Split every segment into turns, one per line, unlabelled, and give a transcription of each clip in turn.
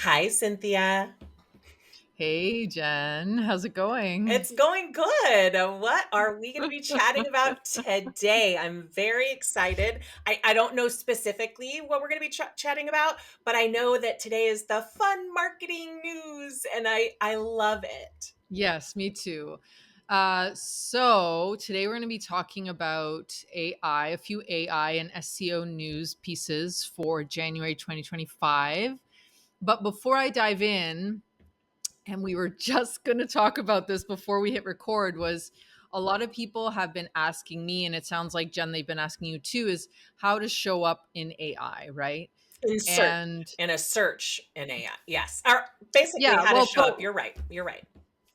Hi, Cynthia.
Hey Jen, how's it going?
It's going good. What are we going to be chatting about today? I'm very excited. I don't know specifically what we're going to be chatting about, but I know that today is the fun marketing news, and I love it.
Yes, me too. So today we're going to be talking about AI, a few AI and SEO news pieces for January 2025. But before I dive in, and we were just going to talk about this before we hit record, was a lot of people have been asking me, and it sounds like Jen, they've been asking you too, is how to show up in AI, right?
Insert
And
in a search in AI. Yes. Or basically
yeah,
how to
well,
show up.
both.
You're right. You're right.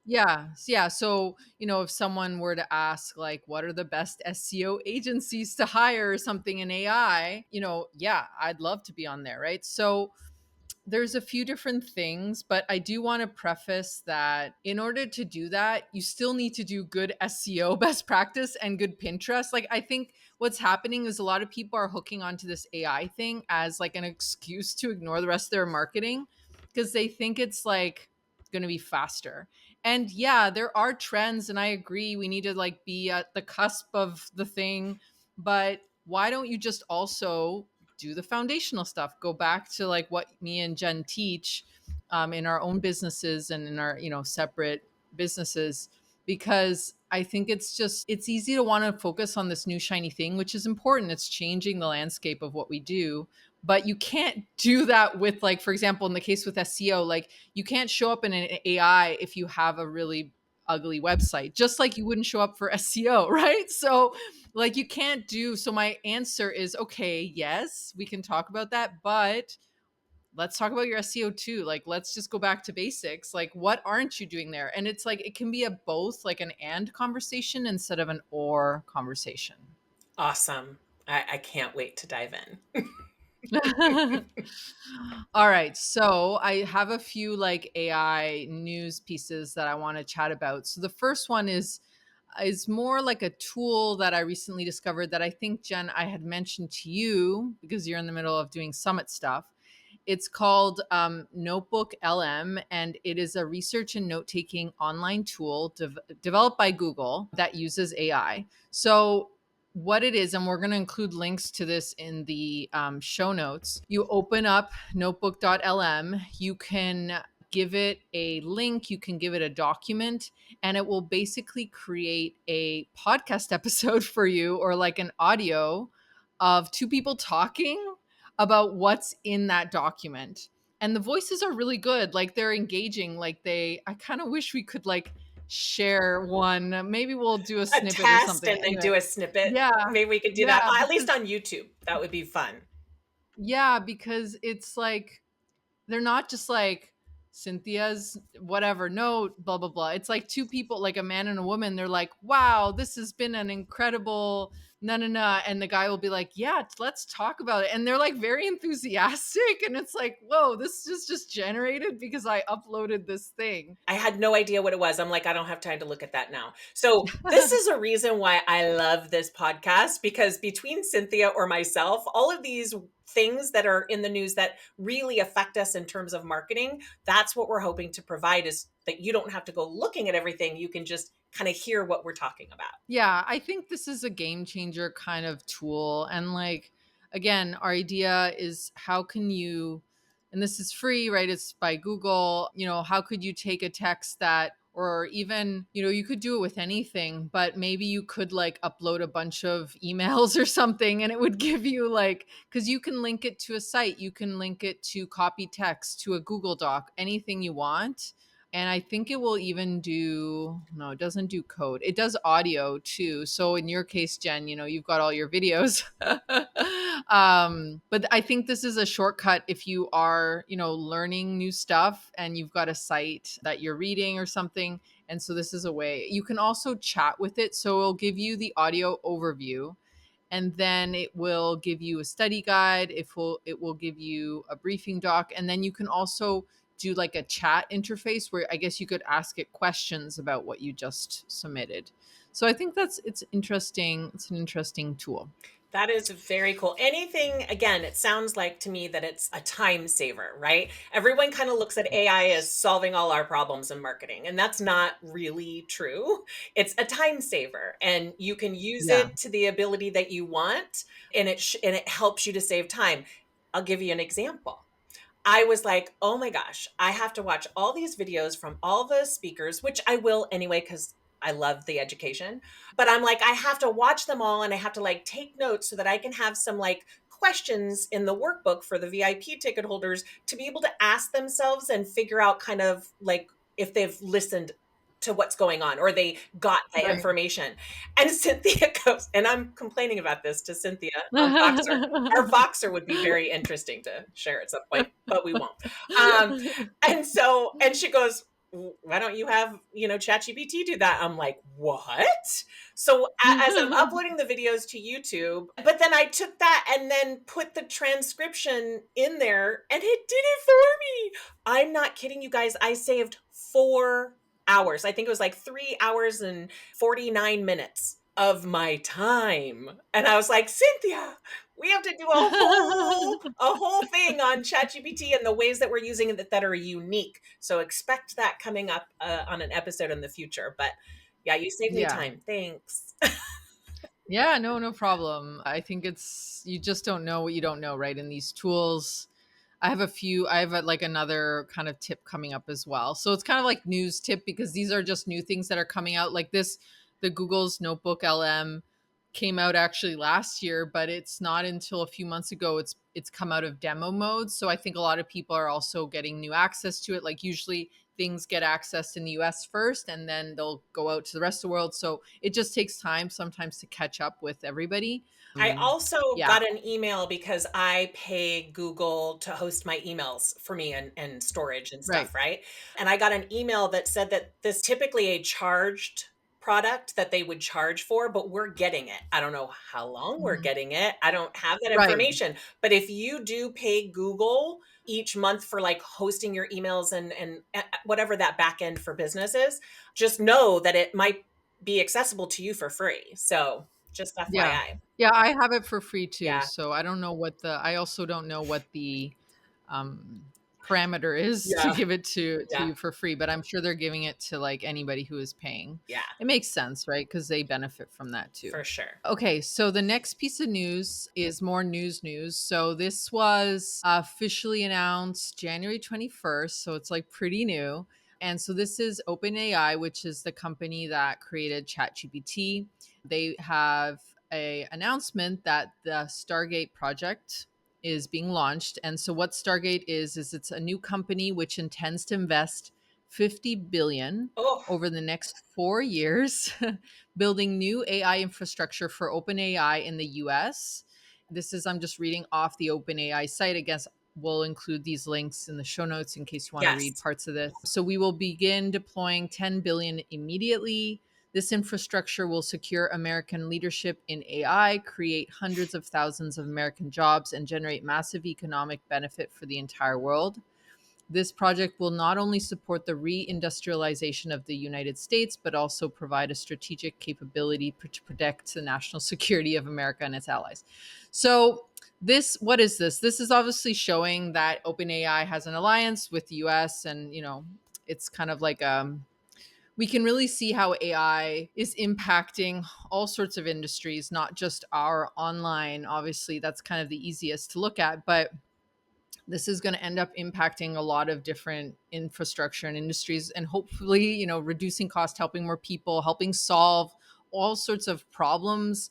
Yeah. So, if someone were to ask, like, what are the best SEO agencies to hire or something in AI, yeah, I'd love to be on there. Right. So, there's a few different things, but I do want to preface that in order to do that, you still need to do good SEO best practice and good Pinterest. Like, I think what's happening is a lot of people are hooking onto this AI thing as like an excuse to ignore the rest of their marketing because they think it's like going to be faster. And yeah, there are trends, and I agree we need to like be at the cusp of the thing, but why don't you just also do the foundational stuff, go back to like what me and Jen teach in our own businesses and in our separate businesses, because I think it's easy to want to focus on this new shiny thing, which is important. It's changing the landscape of what we do, but you can't do that with, like, for example, in the case with SEO, like, you can't show up in an AI if you have a really ugly website, just like you wouldn't show up for SEO, right? So like, you can't do. So my answer is, okay, yes, we can talk about that, but let's talk about your SEO too. Like, let's just go back to basics. Like, what aren't you doing there? And it's like, it can be a both, like an and conversation instead of an or conversation.
Awesome. I can't wait to dive in.
All right. So I have a few like AI news pieces that I want to chat about. So the first one is more like a tool that I recently discovered that I think, Jen, I had mentioned to you because you're in the middle of doing summit stuff. It's called Notebook LM, and it is a research and note taking online tool developed by Google that uses AI. So, what it is, and we're going to include links to this in the show notes. You open up notebook.lm, you can give it a link, you can give it a document, and it will basically create a podcast episode for you, or like an audio of two people talking about what's in that document. And the voices are really good. Like, they're engaging. I kind of wish we could like share one. Maybe we'll do a
A
snippet or
test
something.
and then
Anyway,
do a snippet.
yeah.
Maybe we could do that,
Yeah,
at least
because
on YouTube. That would be fun.
it's like they're not just like Cynthia's whatever note, blah blah blah. It's like two people, like a man and a woman. They're like, "Wow, this has been an incredible na na na," and the guy will be like, "Yeah, let's talk about it." And they're like very enthusiastic, and it's like, "Whoa, this is just generated because I uploaded this thing."
I had no idea what it was. I'm like, I don't have time to look at that now. So, this is a reason why I love this podcast, because between Cynthia or myself, all of these things that are in the news that really affect us in terms of marketing, that's what we're hoping to provide, is that you don't have to go looking at everything. You can just kind of hear what we're talking about.
Yeah, I think this is a game changer kind of tool. And like, again, our idea is how can you, and this is free, right? It's by Google. How could you take a text that, or even, you could do it with anything, but maybe you could like upload a bunch of emails or something, and it would give you like, because you can link it to a site, you can link it to copy text, to a Google Doc, anything you want. And I think it will even do, no, it doesn't do code. It does audio too. So in your case, Jen, you've got all your videos. But I think this is a shortcut if you are, learning new stuff and you've got a site that you're reading or something. And so this is a way you can also chat with it. So it'll give you the audio overview, and then it will give you a study guide. It will give you a briefing doc, and then you can also do like a chat interface where I guess you could ask it questions about what you just submitted. So I think it's interesting. It's an interesting tool.
That is very cool. Anything, again, it sounds like to me that it's a time saver, right? Everyone kind of looks at AI as solving all our problems in marketing, and that's not really true. It's a time saver, and you can use
Yeah.
it to the ability that you want, and and it helps you to save time. I'll give you an example. I was like, "Oh my gosh, I have to watch all these videos from all the speakers," which I will anyway cuz I love the education. But I'm like, I have to watch them all and I have to like take notes so that I can have some like questions in the workbook for the VIP ticket holders to be able to ask themselves and figure out kind of like if they've listened to what's going on or they got the
Right.
information. And Cynthia goes, and I'm complaining about this to Cynthia on Voxer. Our Voxer would be very interesting to share at some point, but we won't. Um, and she goes, why don't you have, ChatGPT do that? I'm like, what? So as I'm uploading the videos to YouTube, but then I took that and then put the transcription in there and it did it for me. I'm not kidding you guys. I saved 4 hours. I think it was like 3 hours and 49 minutes of my time. And I was like, Cynthia, we have to do a whole thing on ChatGPT and the ways that we're using it that are unique. So expect that coming up on an episode in the future. But yeah, you saved me
Yeah.
time. Thanks.
Yeah, no, no problem. I think it's you just don't know what you don't know, right? In these tools, I have like another kind of tip coming up as well. So it's kind of like news tip because these are just new things that are coming out. Like this, the Google's Notebook LM came out actually last year, but it's not until a few months ago it's come out of demo mode. So I think a lot of people are also getting new access to it. Like usually things get accessed in the US first and then they'll go out to the rest of the world. So it just takes time sometimes to catch up with everybody.
I also
Yeah,
got an email because I pay Google to host my emails for me and storage and
right.
stuff, right? And I got an email that said that this typically a charged product that they would charge for, but we're getting it. I don't know how long we're
Mhm.
getting it. I don't have that
Right.
information. But if you do pay Google each month for like hosting your emails and whatever that back end for business is, just know that it might be accessible to you for free. So just
Yeah.
FYI.
Yeah, I have it for free too,
Yeah.
so I don't know what the I also don't know what the, um, parameter is to
Yeah,
give it to
yeah,
you for free, but I'm sure they're giving it to, like, anybody who is paying.
yeah,
It makes sense, right? Because they benefit from that too.
for sure.
Okay, so the next piece of news is more news. So this was officially announced January 21st, so it's, like, pretty new, and so this is OpenAI, which is the company that created ChatGPT. They have a announcement that the Stargate project is being launched. And so what Stargate is it's a new company which intends to invest 50 billion
Oh,
over the next 4 years building new AI infrastructure for OpenAI in the US. This is I'm just reading off the OpenAI site. I guess we'll include these links in the show notes in case you want to read
yes.
parts of this. So we will begin deploying 10 billion immediately. This infrastructure will secure American leadership in AI, create hundreds of thousands of American jobs, and generate massive economic benefit for the entire world. This project will not only support the reindustrialization of the United States, but also provide a strategic capability to protect the national security of America and its allies. So, what is this? This is obviously showing that OpenAI has an alliance with the US, and, it's kind of like we can really see how AI is impacting all sorts of industries, not just our online. Obviously, that's kind of the easiest to look at, but this is going to end up impacting a lot of different infrastructure and industries and hopefully, reducing cost, helping more people, helping solve all sorts of problems,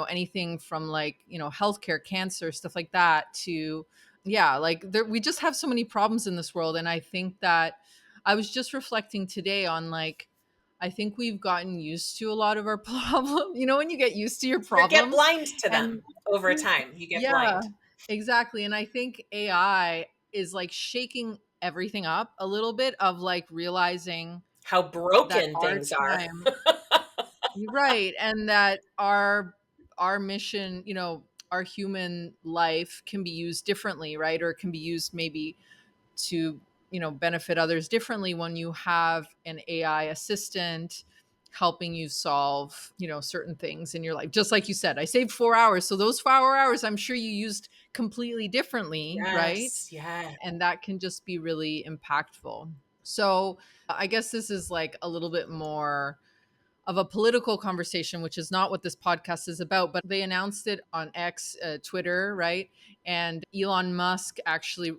anything from like, healthcare, cancer, stuff like that to yeah, like we just have so many problems in this world and I think that I was just reflecting today on like I think we've gotten used to a lot of our problems. When you get used to your
You get
problems
blind to
and
them over time. You get
yeah,
blind.
exactly. And I think AI is like shaking everything up a little bit of like realizing
How
that
broken
our
things are.
time, right, and that our mission, our human life can be used differently, right? Or it can be used maybe to, benefit others differently when you have an AI assistant helping you solve, certain things in your life. Just like you said, I saved 4 hours. So those 4 hours, I'm sure you used completely differently, right?
Yes, yeah.
And that can just be really impactful. So I guess this is like a little bit more of a political conversation, which is not what this podcast is about, but they announced it on X, Twitter, right? And Elon Musk actually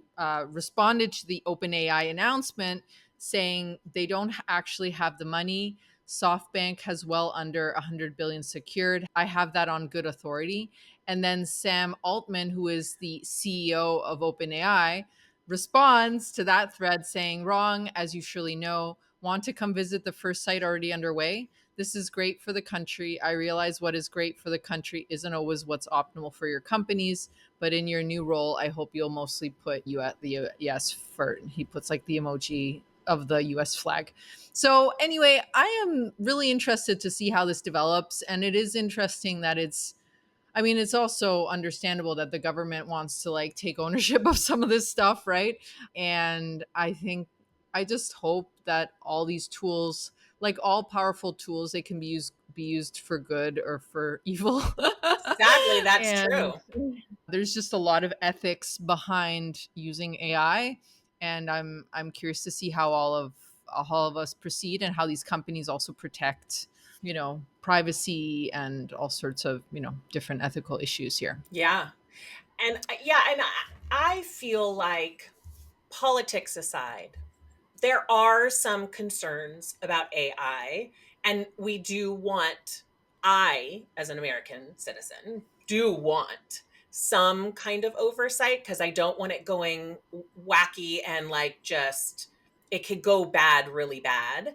responded to the OpenAI announcement saying they don't actually have the money. SoftBank has well under 100 billion secured. I have that on good authority. And then Sam Altman, who is the CEO of OpenAI, responds to that thread saying, wrong, as you surely know. Want to come visit the first site already underway? This is great for the country. I realize what is great for the country isn't always what's optimal for your companies, but in your new role, I hope you'll mostly put you at the yes for. He puts like the emoji of the US flag. So, anyway, I am really interested to see how this develops. And it is interesting that I mean, it's also understandable that the government wants to like take ownership of some of this stuff, right? And I just hope that all these tools, like all powerful tools, they can be used for good or for evil.
Sadly, that's
And
true.
there's just a lot of ethics behind using AI, and I'm curious to see how all of us proceed and how these companies also protect, privacy and all sorts of, different ethical issues here.
Yeah. And yeah, and I feel like politics aside, there are some concerns about AI, and we do want, I, as an American citizen, do want some kind of oversight because I don't want it going wacky and like just, it could go bad really bad.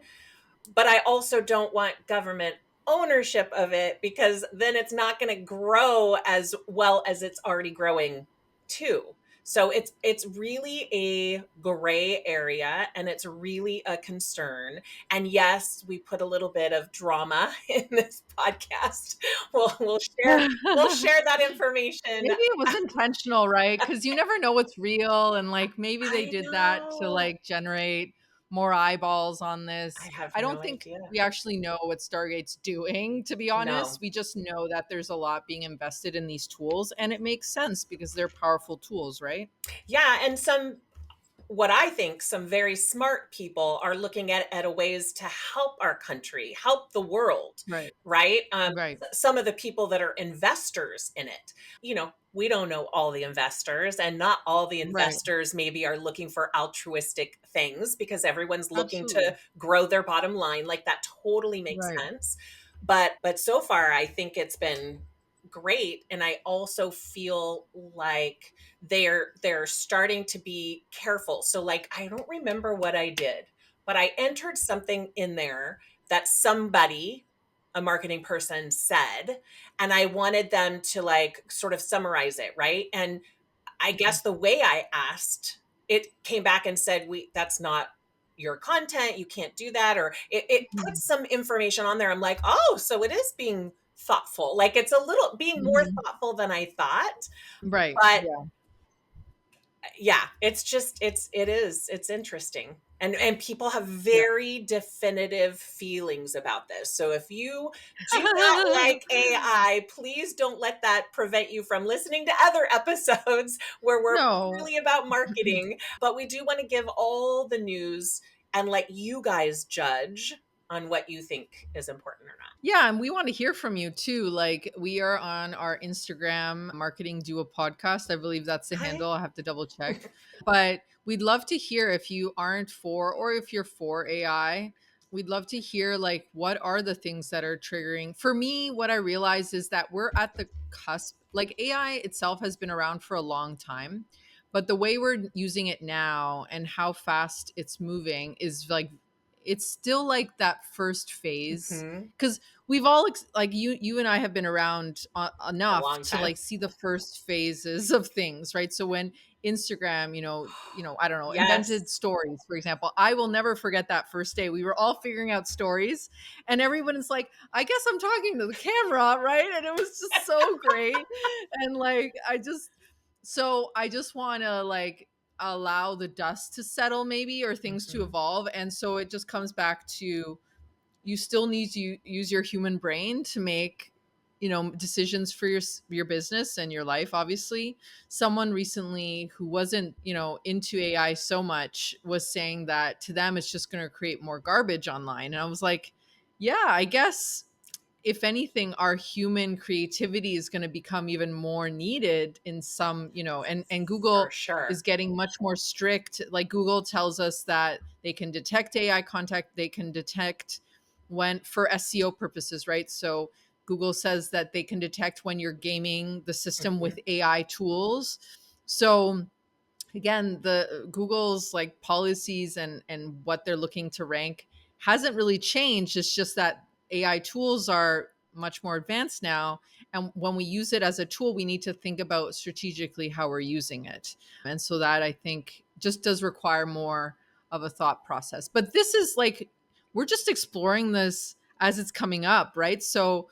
But I also don't want government ownership of it because then it's not going to grow as well as it's already growing too. So it's really a gray area and it's really a concern. And yes, we put a little bit of drama in this podcast. We'll share that information.
Maybe it was intentional, right? Because you never know what's real, and like maybe they
I
did that to
know.
like generate more eyeballs on
I
this.
have
I
no
don't think
idea.
we actually know what Stargate's doing, to be honest.
No.
We just know that there's a lot being invested in these tools, and it makes sense because they're powerful tools, right?
Yeah, and what I think some very smart people are looking at a ways to help our country, help the world,
Right.
right?
Right.
Some of the people that are investors in it, we don't know all the investors, and not all the
Right.
investors maybe are looking for altruistic things because everyone's looking to
Absolutely.
grow their bottom line. Like that totally makes
Right.
sense. But so far, I think it's been great, and I also feel like they're starting to be careful. So like I don't remember what I did, but I entered something in there that somebody, a marketing person, said, and I wanted them to like sort of summarize it, right? And I guess the way I asked, it came back and said, we that's not your content, you can't do that, or it
Mhm.
puts some information on there. I'm like, oh, so it is being thoughtful. Like it's a little being more
Mhm.
thoughtful than I thought.
Right.
But
Yeah.
yeah, it's interesting. And people have
Yeah.
very definitive feelings about this. So if you do not like AI, please don't let that prevent you from listening to other episodes where we're
No.
purely about marketing. But we do want to give all the news and let you guys judge on what you think is important or not.
Yeah, and we want to hear from you too. Like we are on our Instagram, Marketing Do a Podcast. I believe that's the
Okay.
handle. I have to double check. But we'd love to hear if you aren't for or if you're for AI. We'd love to hear like what are the things that are triggering. For me, what I realize is that we're at the cusp. Like AI itself has been around for a long time, but the way we're using it now and how fast it's moving is like it's still like that first phase
Mhm.
because we've all like you and I have been around
A
enough
long
to
time.
like see the first phases of things, right? So when Instagram, I don't know,
Yes.
invented stories, for example, I will never forget that first day. We were all figuring out stories, and everyone is like, "I guess I'm talking to the camera," right? And it was just so great, and like I just want to like allow the dust to settle maybe or things to
Mhm.
evolve, and so it just comes back to you still need to use your human brain to make, decisions for your business and your life. Obviously, someone recently who wasn't, into AI so much was saying that to them it's just going to create more garbage online. And I was like, yeah, I guess if anything, our human creativity is going to become even more needed in some, and
For
Google is
sure.
getting much more strict. Like Google tells us that they can detect AI contact, they can detect when for SEO purposes, right? So Google says that they can detect when you're gaming the system with
Mhm.
AI tools. So again, the Google's like policies and what they're looking to rank hasn't really changed. It's just that AI tools are much more advanced now, and when we use it as a tool, we need to think about strategically how we're using it. And so that, I think, just does require more of a thought process. But this is like, we're just exploring this as it's coming up, right? So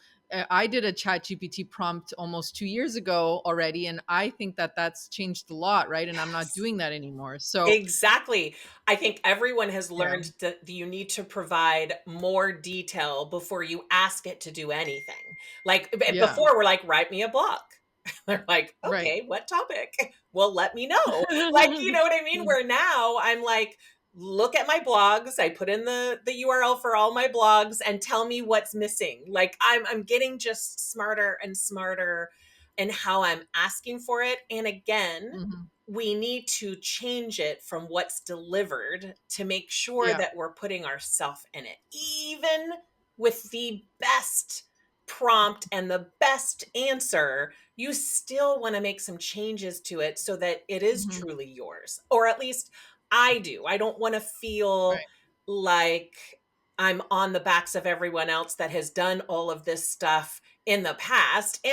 I did a chat GPT prompt almost 2 years ago already. And I think that that's changed a lot, right? And I'm not
Yes.
doing that anymore. So,
Exactly. I think everyone has
yeah,
learned that you need to provide more detail before you ask it to do anything. Like
yeah,
before, we're like, write me a blog. They're like,
right.
okay, what topic? Well, let me know. Like, you know what I mean? Where now I'm like, look at my blogs. I put in the URL for all my blogs and tell me what's missing. Like I'm getting just smarter and smarter in how I'm asking for it. And again,
Mhm.
we need to change it from what's delivered to make sure
Yeah.
that we're putting ourselves in it. Even with the best prompt and the best answer, you still want to make some changes to it so that it is
Mhm.
truly yours. Or at least I do. I don't want to feel
Right.
like I'm on the backs of everyone else that has done all of this stuff in the past.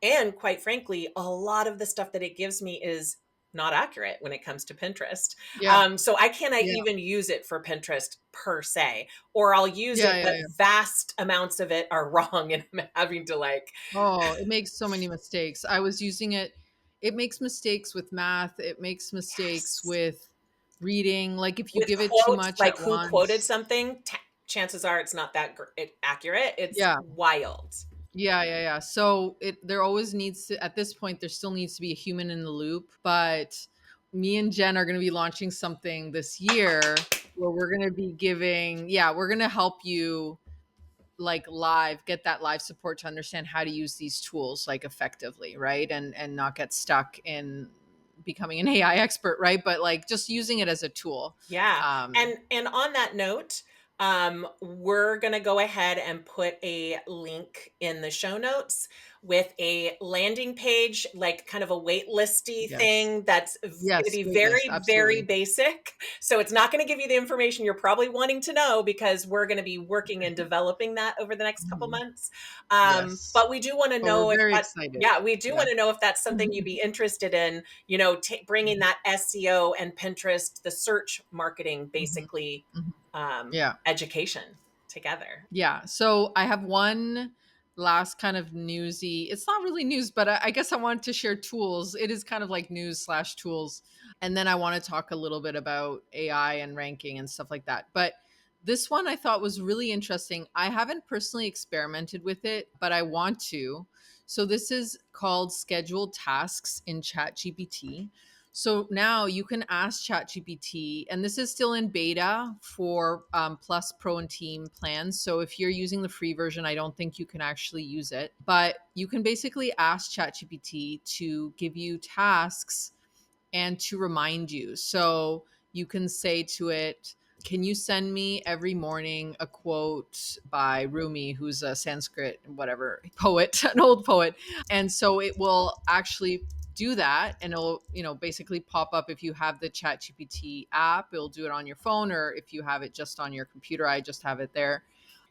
And quite frankly, a lot of the stuff that it gives me is not accurate when it comes to Pinterest.
Yeah.
So I cannot
Yeah.
even use it for Pinterest per se, or I'll use
Yeah.
it,
Yeah.
but
Yeah.
vast amounts of it are wrong, and I'm having to like,
Oh, it makes so many mistakes. I was using it. It makes mistakes with math. It makes mistakes
yes,
with reading. Like if you
with
give it too
quotes,
much
like
at
who quoted
once.
something, chances are it's not that accurate. It's
Yeah.
wild.
Yeah, yeah, yeah. So there always needs to, at this point, there still needs to be a human in the loop. But me and Jen are going to be launching something this year where we're going to be giving, yeah, we're going to help you like get that live support to understand how to use these tools like effectively, right? And not get stuck in becoming an AI expert, right? But like just using it as a tool.
Yeah.
Um,
And on that note, we're gonna go ahead and put a link in the show notes with a landing page, like kind of a wait listy
yes,
thing that's gonna
yes,
be
waitlist,
very, very
absolutely.
basic. So it's not gonna give you the information you're probably wanting to know because we're gonna be working and developing that over the next couple
Mhm.
months.
Yes,
But we do want to
but we're
know if
very
that,
excited.
yeah, we do
Yeah.
want to know if that's something you'd be interested in, bringing
Mhm.
that SEO and Pinterest, the search marketing,
Mhm.
basically,
Mhm. Yeah.
education together.
Yeah. So I have one last kind of newsy. It's not really news, but I guess I wanted to share tools. It is kind of like news slash tools. And then I want to talk a little bit about AI and ranking and stuff like that. But this one I thought was really interesting. I haven't personally experimented with it, but I want to. So this is called scheduled tasks in ChatGPT. So now you can ask ChatGPT, and this is still in beta for Plus, Pro, and Team plans. So if you're using the free version, I don't think you can actually use it. But you can basically ask ChatGPT to give you tasks and to remind you. So you can say to it, can you send me every morning a quote by Rumi, who's a Sanskrit, whatever, poet, an old poet? And so it will actually do that, and it'll, basically pop up if you have the Chat GPT app, it'll do it on your phone, or if you have it just on your computer, I just have it there.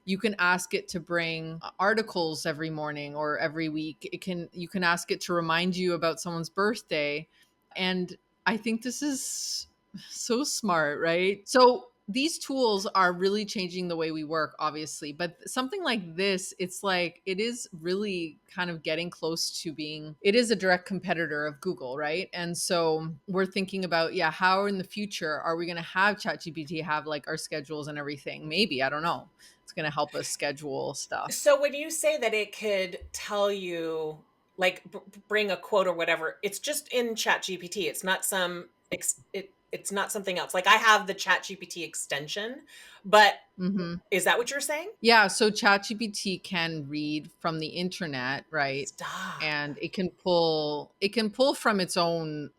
You can ask it to bring articles every morning or every week. You can ask it to remind you about someone's birthday. And I think this is so smart, right? So these tools are really changing the way we work, obviously, but something like this, it's like it is really kind of getting close to being, it is a direct competitor of Google, right? And so we're thinking about, yeah, how in the future are we going to have ChatGPT have like our schedules and everything? Maybe, I don't know. It's going to help us schedule stuff.
So when you say that it could tell you, like, bring a quote or whatever, it's just in ChatGPT. It's not it's not something else. Like I have the ChatGPT extension, but
Mhm.
is that what you're saying?
Yeah, so ChatGPT can read from the internet, right?
Stop.
And it can pull from its own,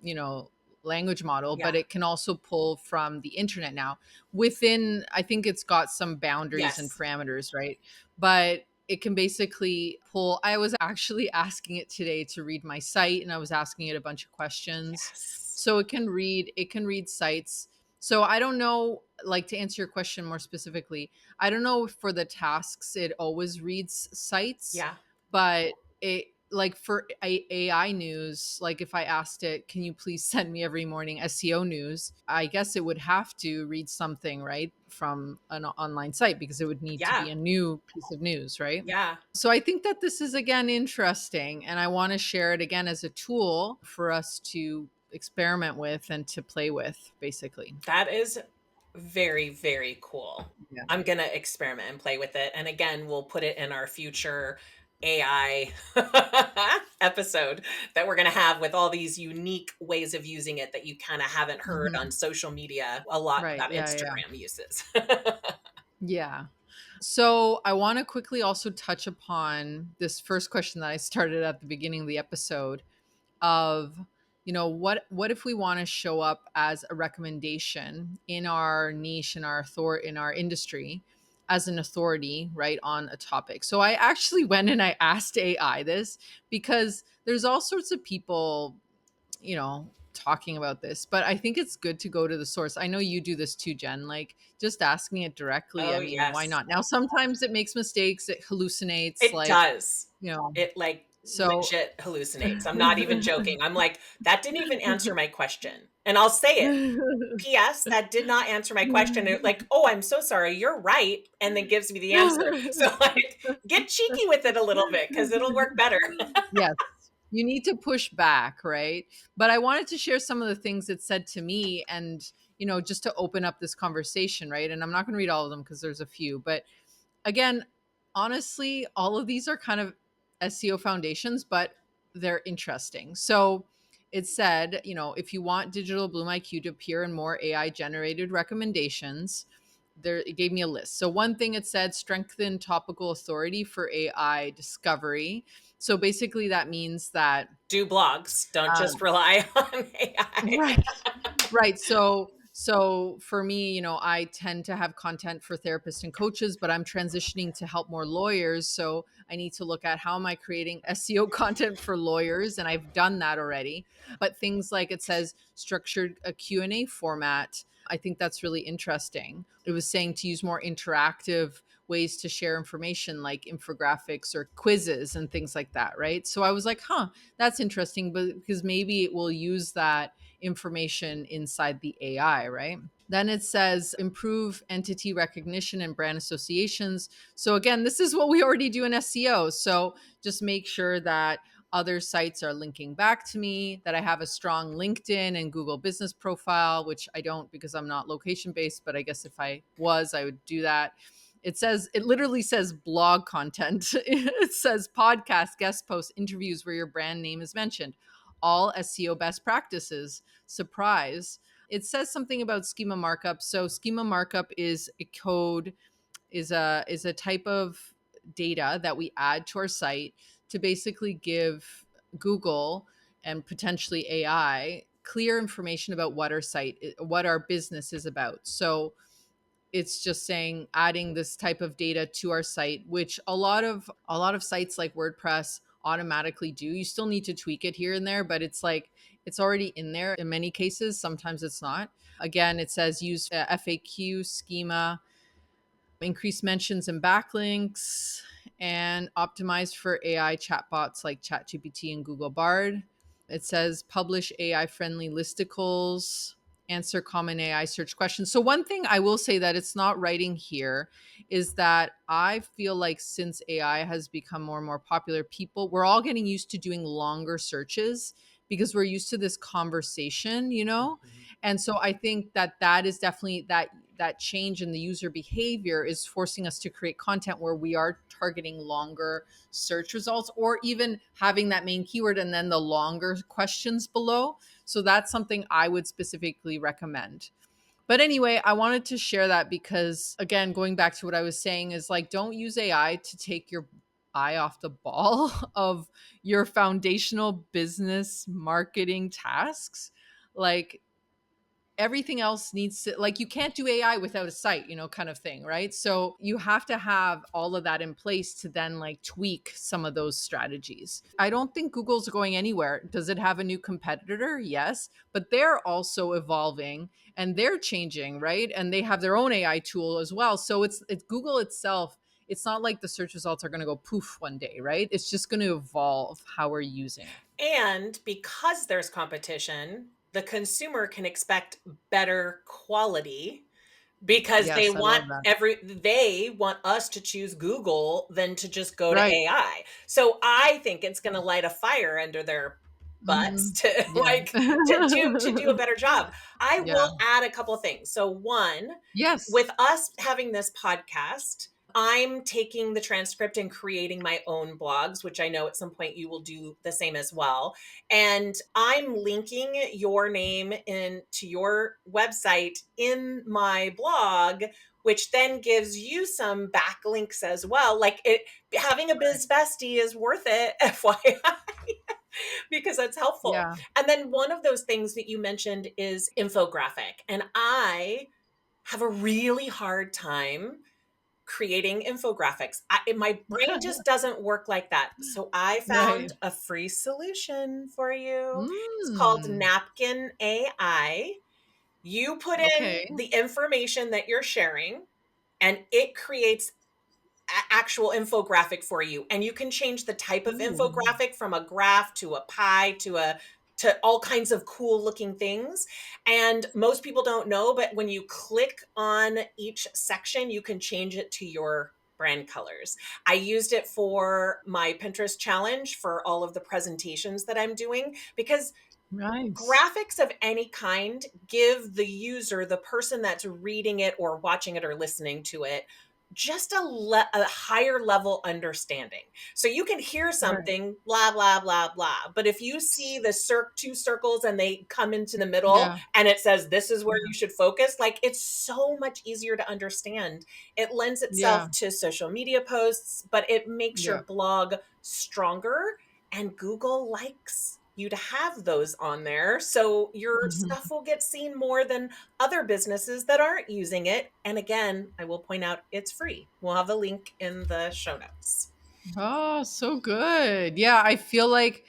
language model, but
Yeah.
it can also pull from the internet now. Within, I think it's got some boundaries and
Yes.
parameters, right? But it can basically pull. I was actually asking it today to read my site, and I was asking it a bunch of questions.
Yes.
So it can read sites. So I don't know, like, to answer your question more specifically, I don't know if for the tasks it always reads sites,
Yeah.
but it, like, for AI news, like if I asked it, can you please send me every morning SEO news? I guess it would have to read something, right, from an online site because it would need to be
Yeah.
a new piece of news, right?
Yeah.
So I think that this is again interesting, and I want to share it again as a tool for us to experiment with and to play with, basically.
That is very, very cool.
Yeah.
I'm gonna experiment and play with it, and again, we'll put it in our future AI episode that we're gonna have with all these unique ways of using it that you kinda haven't heard on
Mhm.
social media a lot
Right.
about
Yeah. Yeah.
Instagram uses.
Yeah. So I want to quickly also touch upon this first question that I started at the beginning of the episode of, what if we want to show up as a recommendation in our niche, in our industry, as an authority, right, on a topic. So I actually went and I asked AI this because there's all sorts of people, talking about this, but I think it's good to go to the source. I know you do this too, Jen, like just asking it directly.
Oh,
I mean, why
yes.
not? Now, sometimes it makes mistakes, it hallucinates,
It
like,
does.
you know,
It, like,
so
legit hallucinates. I'm not even joking. I'm like, "That didn't even answer my question." And I'll say it, "PS, that did not answer my question." And like, "Oh, I'm so sorry. You're right." And then gives me the answer. So, like, get cheeky with it a little bit because 'cause it'll work better.
Yes. You need to push back, right? But I wanted to share some of the things it said to me and, just to open up this conversation, right? And I'm not going to read all of them because there's a few, but again, honestly, all of these are kind of SEO foundations, but they're interesting. So it said, if you want Digital Bloom IQ to appear in more AI generated recommendations, there, it gave me a list. So one thing it said, strengthen topical authority for AI discovery. So basically that means that
Do blogs. Don't just
um,
rely on AI.
right. Right. So for me, I tend to have content for therapists and coaches, but I'm transitioning to help more lawyers. So I need to look at how am I creating SEO content for lawyers, and I've done that already. But things like it says structured a Q&A format, I think that's really interesting. It was saying to use more interactive ways to share information like infographics or quizzes and things like that, right? So I was like, huh, that's interesting, but because maybe it will use that information inside the AI, right? Then it says improve entity recognition and brand associations. So, again, this is what we already do in SEO. So, just make sure that other sites are linking back to me, that I have a strong LinkedIn and Google business profile, which I don't because I'm not location based, but I guess if I was, I would do that. It literally says blog content. It says podcast, guest posts, interviews where your brand name is mentioned, all SEO best practices. Surprise. It says something about schema markup. So schema markup is a code, is a type of data that we add to our site to basically give Google and potentially AI clear information about what our business is about. So it's just saying adding this type of data to our site, which a lot of sites like WordPress automatically do. You still need to tweak it here and there, but it's like it's already in there in many cases. Sometimes it's not. Again, it says use FAQ schema, increase mentions and backlinks, and optimize for AI chatbots like ChatGPT and Google Bard. It says publish AI friendly listicles. answer common AI search questions. So one thing I will say that it's not writing here is that I feel like since AI has become more and more popular, we're all getting used to doing longer searches because we're used to this conversation,
Mhm.
And so I think that that is definitely that change in the user behavior is forcing us to create content where we are targeting longer search results, or even having that main keyword and then the longer questions below. So that's something I would specifically recommend. But anyway, I wanted to share that because, again, going back to what I was saying, is like, don't use AI to take your eye off the ball of your foundational business marketing tasks. Like, everything else needs to, like, you can't do AI without a site, kind of thing, right? So you have to have all of that in place to then like tweak some of those strategies. I don't think Google's going anywhere. Does it have a new competitor? Yes, but they're also evolving and they're changing, right? And they have their own AI tool as well. So it's Google itself. It's not like the search results are going to go poof one day, right? It's just going to evolve how we're using it.
And because there's competition, the consumer can expect better quality because
Yes, I love that.
they want us to choose Google than to just go to
Right.
AI. So I think it's going to light a fire under their butts
Mhm.
to
Yeah.
to do a better job. I
Yeah.
will add a couple things. So one,
Yes.
with us having this podcast, I'm taking the transcript and creating my own blogs, which I know at some point you will do the same as well. And I'm linking your name into your website in my blog, which then gives you some backlinks as well. Like it, having a
Right.
biz bestie is worth it, FYI, because that's helpful.
Yeah.
And then one of those things that you mentioned is infographic. And I have a really hard time creating infographics. My brain just doesn't work like that. So I
Right.
found a free solution for you. It's called
Mm.
Napkin AI. You put in
Okay.
the information that you're sharing, and it creates actual infographic for you, and you can change the type of
Ooh.
infographic from a graph to a pie to all kinds of cool looking things. And most people don't know, but when you click on each section, you can change it to your brand colors. I used it for my Pinterest challenge for all of the presentations that I'm doing, because
Nice.
graphics of any kind give the user, the person that's reading it or watching it or listening to it, just a higher level understanding. So you can hear
Right.
something, blah, blah, blah, blah. But if you see the two circles and they come into the middle
Yeah.
and it says, this is where
Yeah.
you should focus, like it's so much easier to understand. It lends
Yeah.
itself to social media posts, but it makes your
Yeah.
blog stronger, and Google likes you to have those on there. So your
Mhm.
stuff will get seen more than other businesses that aren't using it. And again, I will point out it's free. We'll have a link in the show notes.
Oh, so good. Yeah, I feel like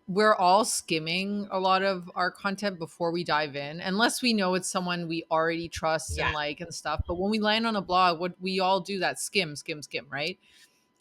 we're all skimming a lot of our content before we dive in, unless we know it's someone we already trust and
Yeah.
like and stuff. But when we land on a blog, what we all do, that skim, skim, skim, right?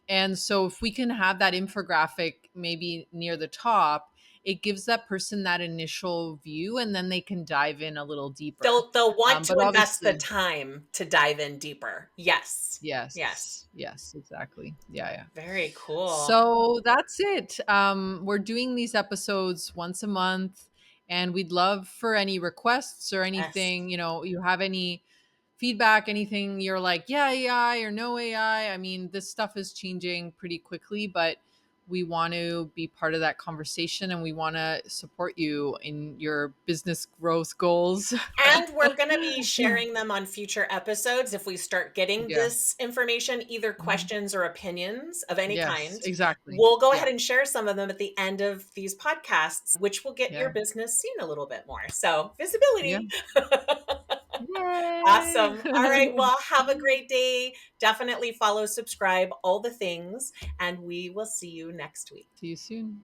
And so if we can have that infographic maybe near the top, it gives that person that initial view and then they can dive in a little deeper.
They'll want to
But
invest the
obviously,
time to dive in deeper. Yes. Yes.
yes, yes, exactly. Yeah, yeah.
Very cool.
So that's it. We're doing these episodes once a month, and we'd love for any requests or
Yes.
anything. You have any feedback, anything you're like, yeah, AI or no AI. I mean, this stuff is changing pretty quickly, but we want to be part of that conversation and we want to support you in your business growth goals.
And we're going to be sharing them on future episodes if we start getting
Yeah.
this information, either
Mhm.
questions or opinions of any
Yes,
kind.
exactly.
We'll go
Yeah.
ahead and share some of them at the end of these podcasts, which will get your
Yeah.
business seen a little bit more. So,
Yeah.
visibility.
Yay.
Awesome. All right. Well, have a great day. Definitely follow, subscribe, all the things, and we will see you next week.
See you soon.